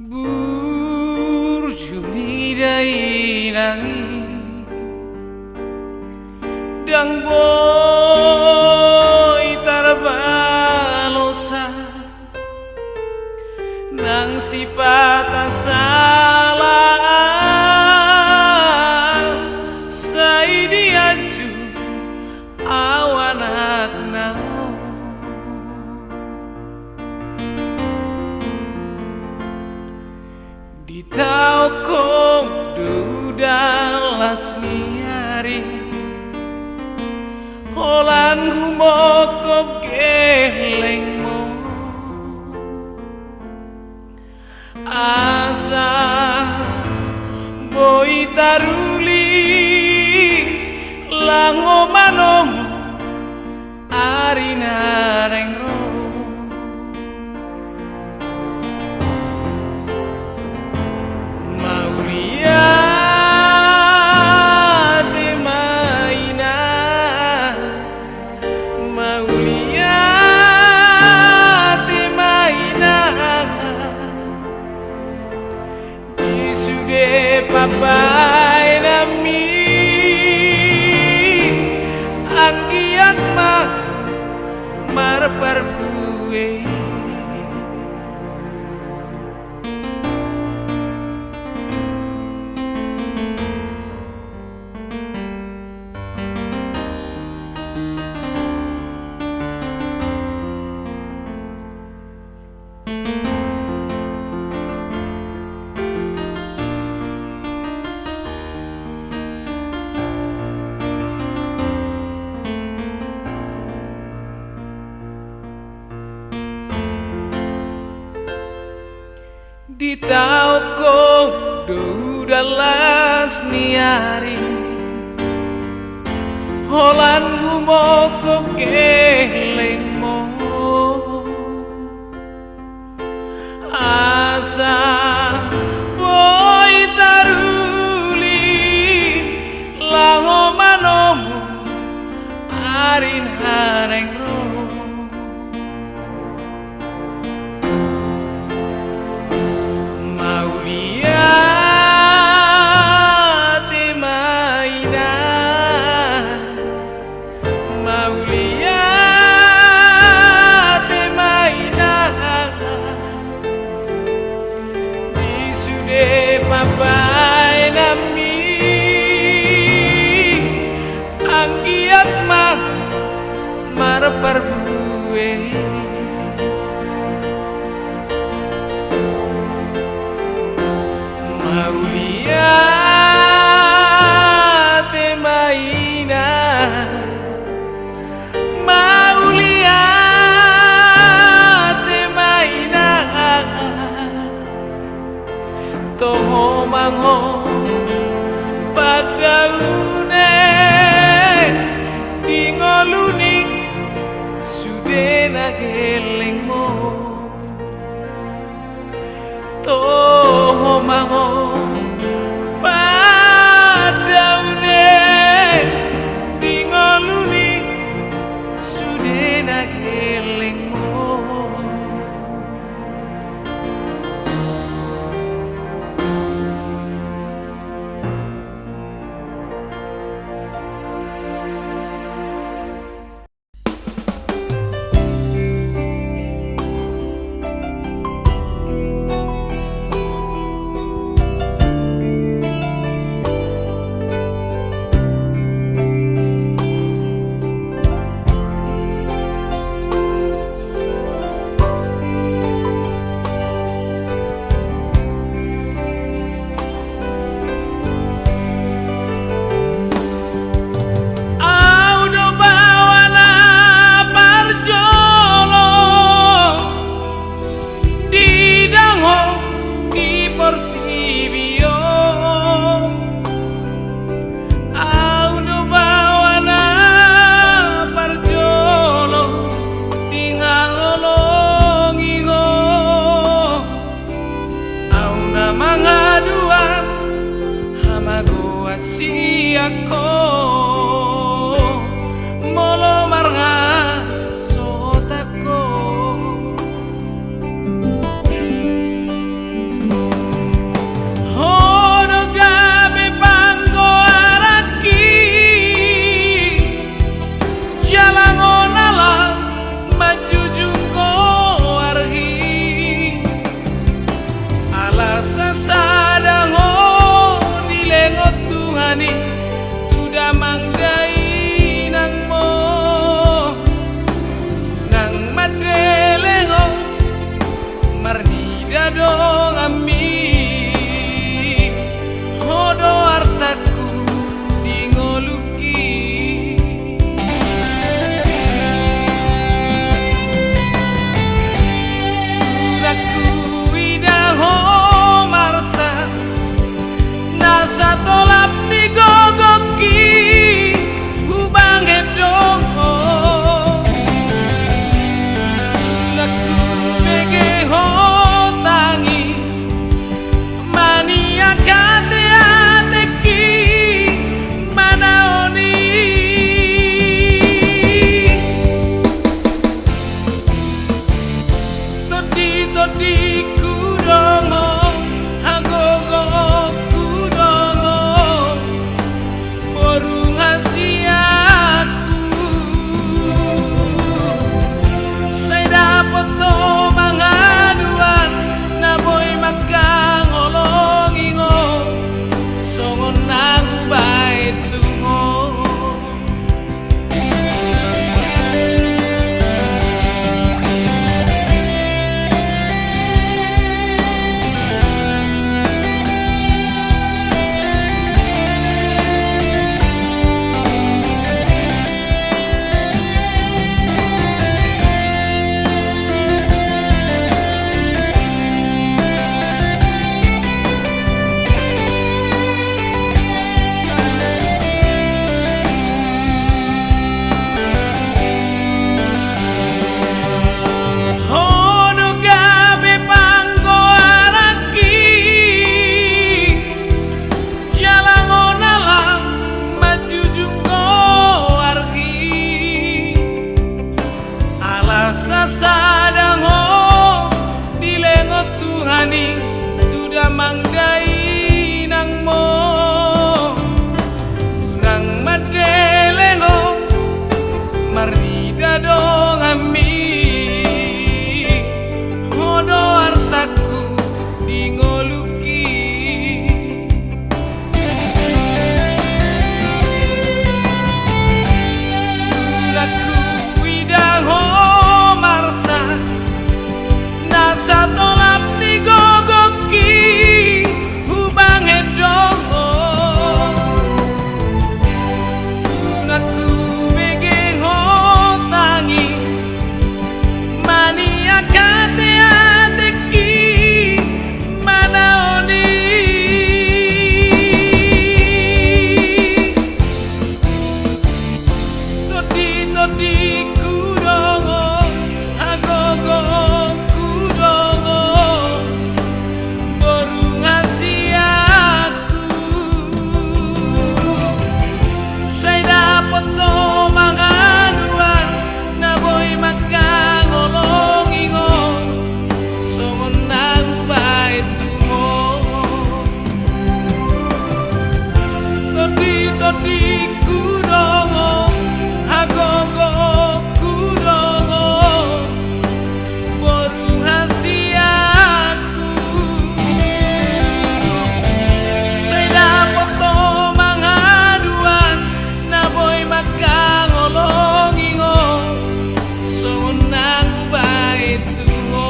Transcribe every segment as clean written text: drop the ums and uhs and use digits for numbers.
Burjuni dai nangi dang boy tarbalosa nang sipata salah sai diaju awanak nao di tau kong dudalas miari holan gumokop gelengmo asa boy taruli lango manomo arina rengro maulia te maina maulia te maina disude papai nami anggiat mak marparbue di tau kong dudalas niari holan gumokop gelengmo asa boy taruli lango manomo arin harengro papai nami anggiat mak marparbue maulia te maina maulia te maina toho mangho padaune dingoluning sudena gelengmo toho mangho padaune dingoluning sudena gelengmo ako molo marga sotako sasadang ho dilengot Tuhani tuda mangdai nang mo nang madelengo marnida dong ami hodo artaku dingoluki udaku idang ho marsa nasa tolap digogoki hubang hedong ho udaku bege ho tangi mania kate ateki manaoni todi kudongo agogo kudongo borung hasiaku saya dapat to mangaduan na boy makang olongingo songon nangu bait tungo hono gabe panggo araki jalangonala maju jungo arhi ala sasadang ho dilengot Tuhani tuda mangdai nang mo nang madelengo marnida dong ami hodo artaku dingoluki udaku idang ho marsa nasa tolap digogoki hubang hedong ho udaku bege ho tangi mania kate ateki manaoni todi kudongo agogo kudongo borung hasiaku saya dapat to mangaduan na boy makang olongingo songon nangu bait tungo todi kudongo agogo kudongo borung hasiaku saya dapat to mangaduan na boy makang olongingo songon nangu bait tungo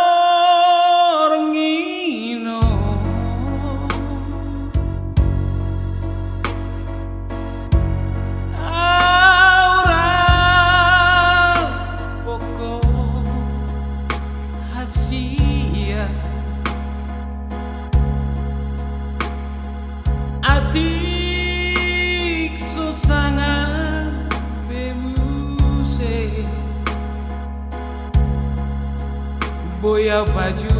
sabor ngino aura poko hasia atik susangan bemuse boya baju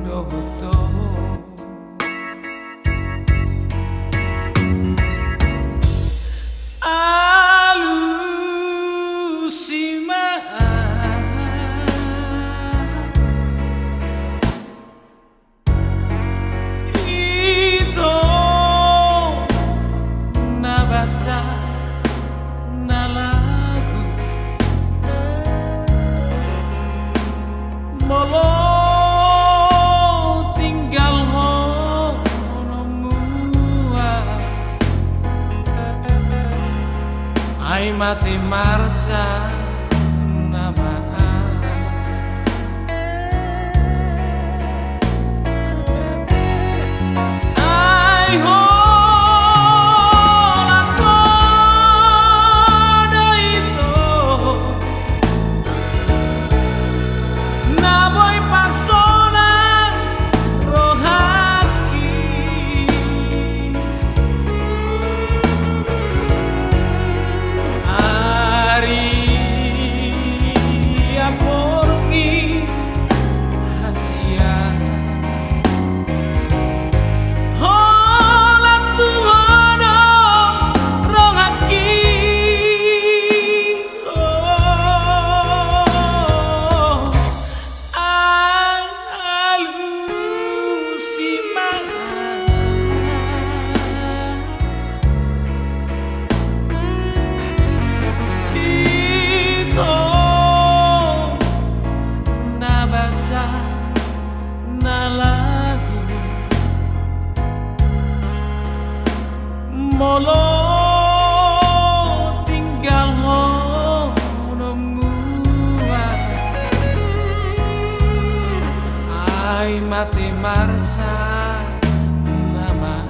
doto alusima itu nabasa molo tinggal honomua ai mati marsa nama ai ho molo tinggal honomua ai mati marsa nama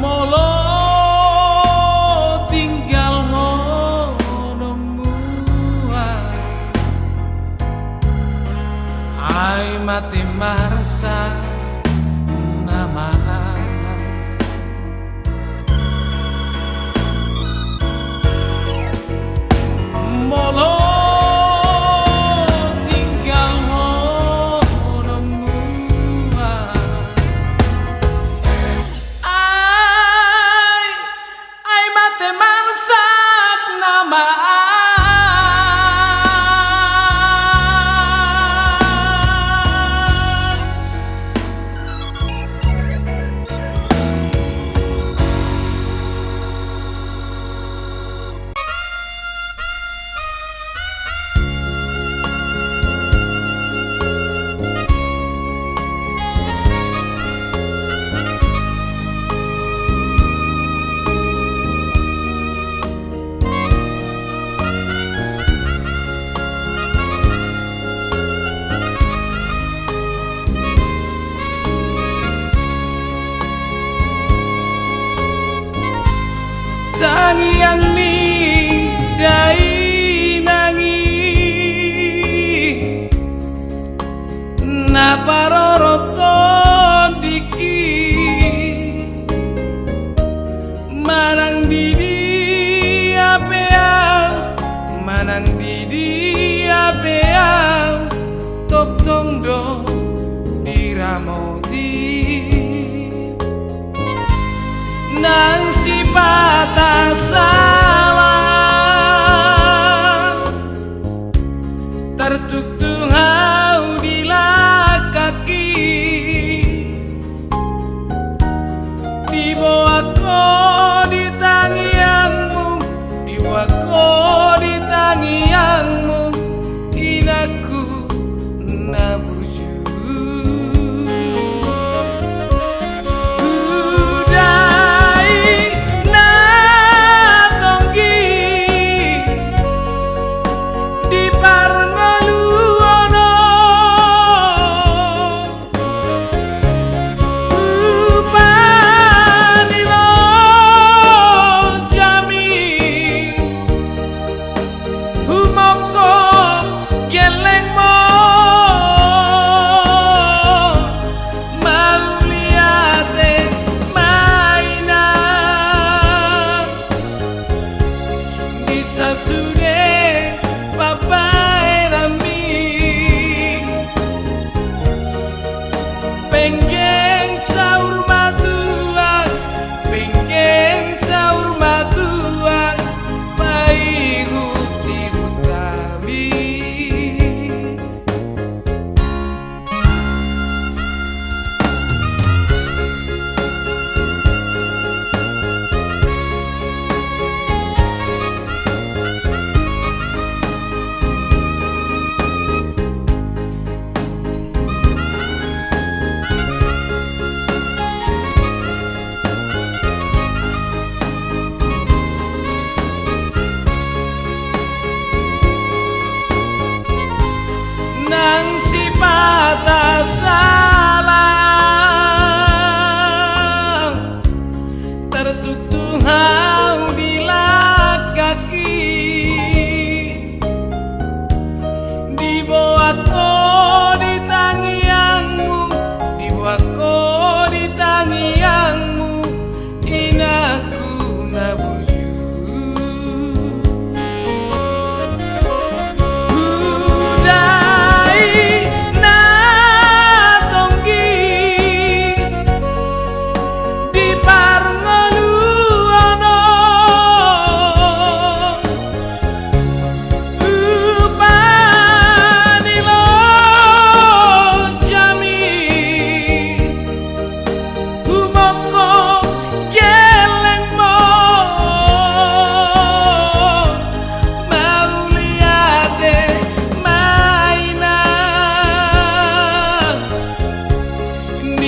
molo tinggal honomua ai mati marsa nama molo paroroto diki manang didi apeang manang didi apeang tok tongdo diramoti nang si patah salah tertuktung hau di kaki dibawa ko di tangianmu dibawa ko di tangianmu inaku nabuju Sasude papai rami pengen sahur matuang pengen sahur matuang baik huti hutami nang si patah salah tertuktung hau di kaki dibawa ko di tangianmu dibawa ko di tangianmu inaku nabuju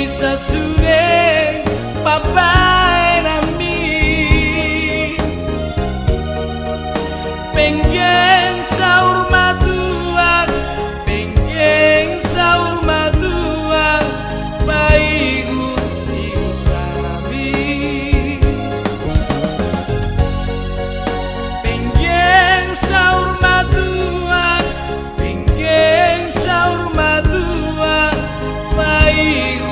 sasude papai rami pengen sahur matuang pengen sahur matuang baik huti utami pengen sahur matuang pengen sahur matuang baik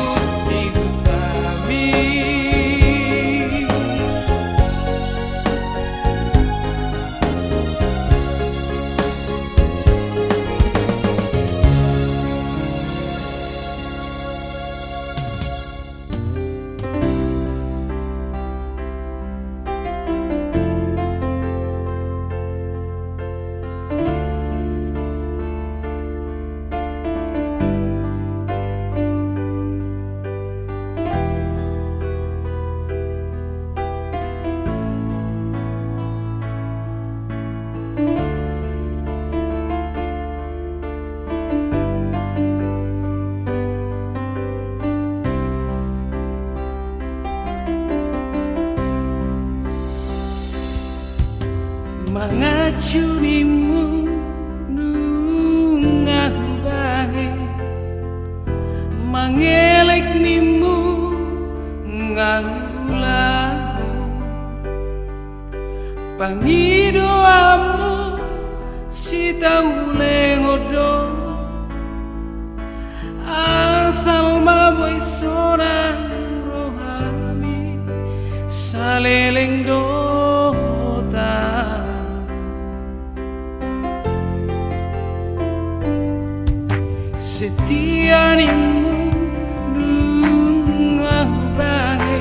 mangacunimu nungah bae mangelek nimu ngagulah pangidoamu si taule ngodo seorang rohani saleleng dota. Setianimu nungah bahe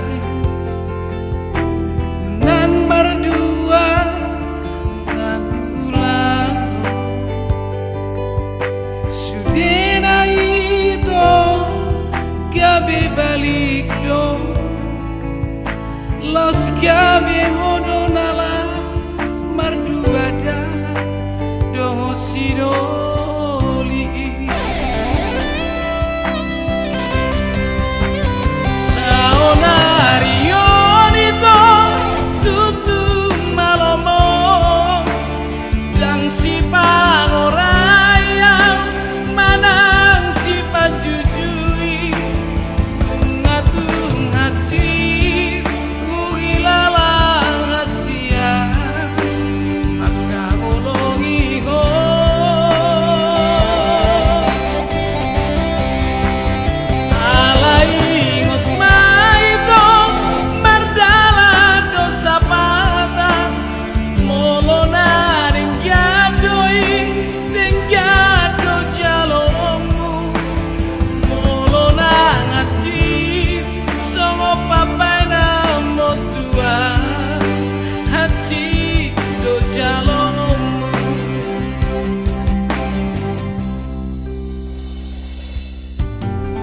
unang berdua ngahulang sudena itu gabe balik do los gabe ngodonala mardua da do sidoli.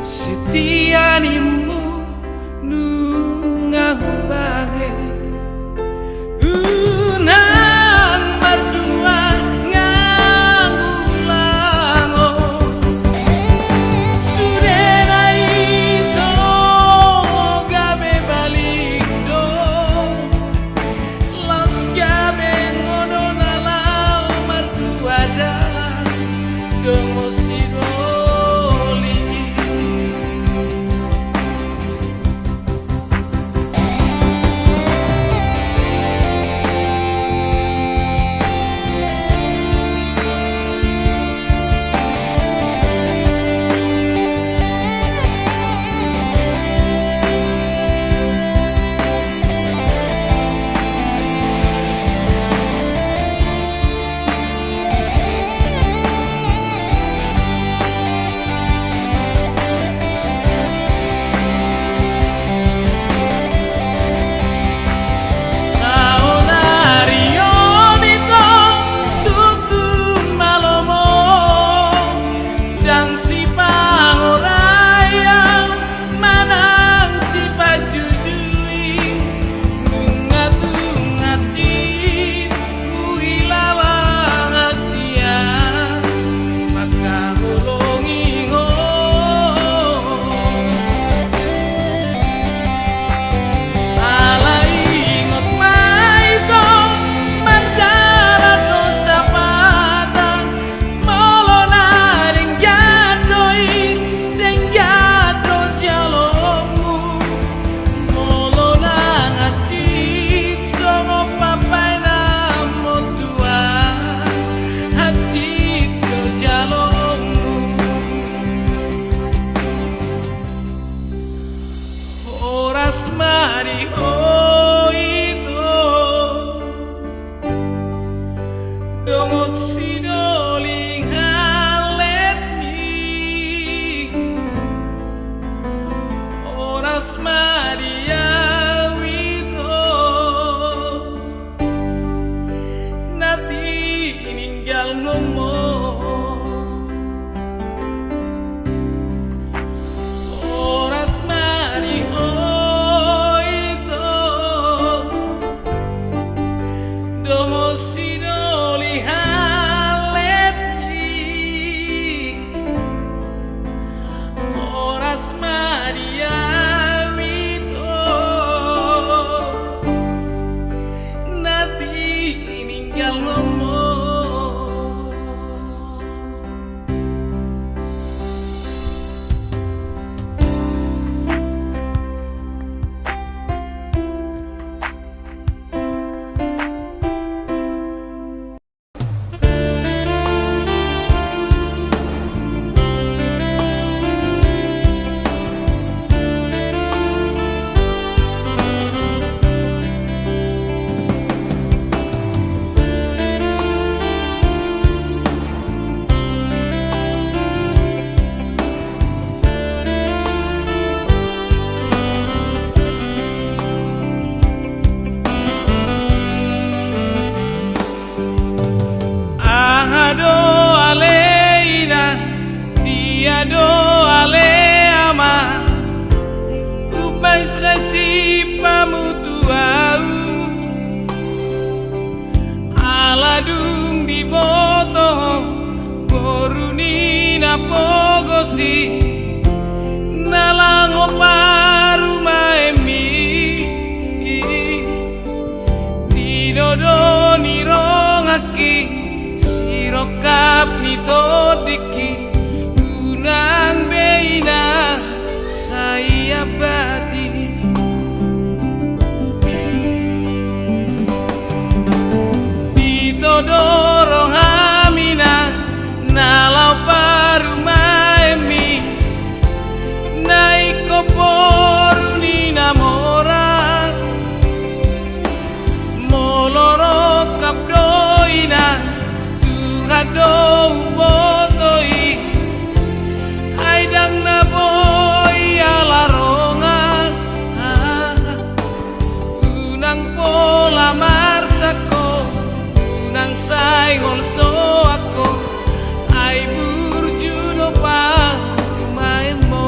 Setianimu nungah bahe unang berdua ngahulango sudena itu gabe balik do los gabe ngodonala mardua da dongo sidoli. do ale ama upai sasi pamutu au aladung di boto boruni na pogosi nalango paru maemi tidodo ni rongaki sirokap ni todiki unang beina saya bati ditodoro hamina nalau paru maemi naiko poru ni namora moloro kapdoina tuhado botoi aidang na boy alaronga unang pola marsako unang saingol so ako ay burjudo pa maemo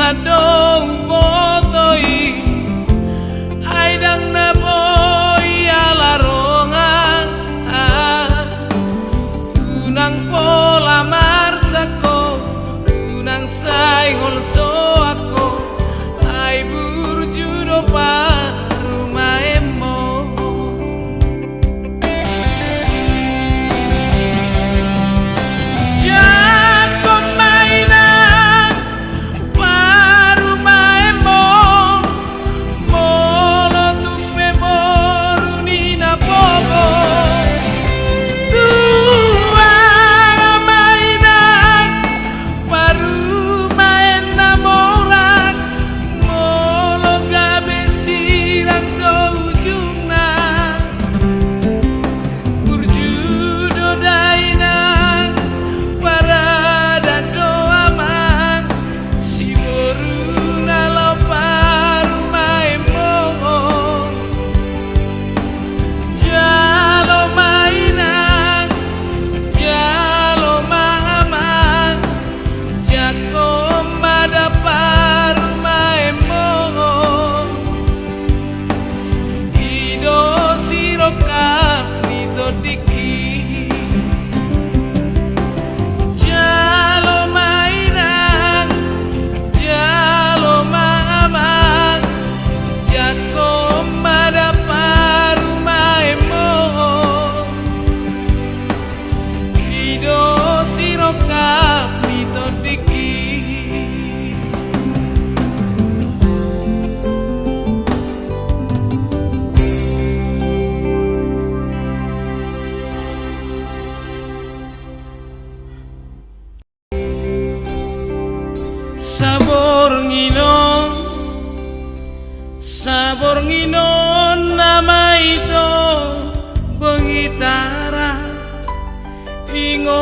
Adong botoi aidang na boy alaronga unang pola marsako unang saingol so ako ay burjudo pa rumaemo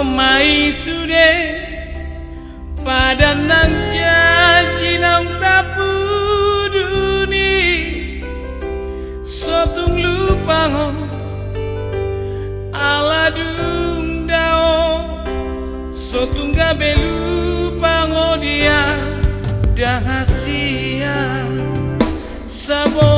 mai sude pada nang janji nang tapu duni sotung lupango ala dung dao sotung gabe lupango dia dahasia sabo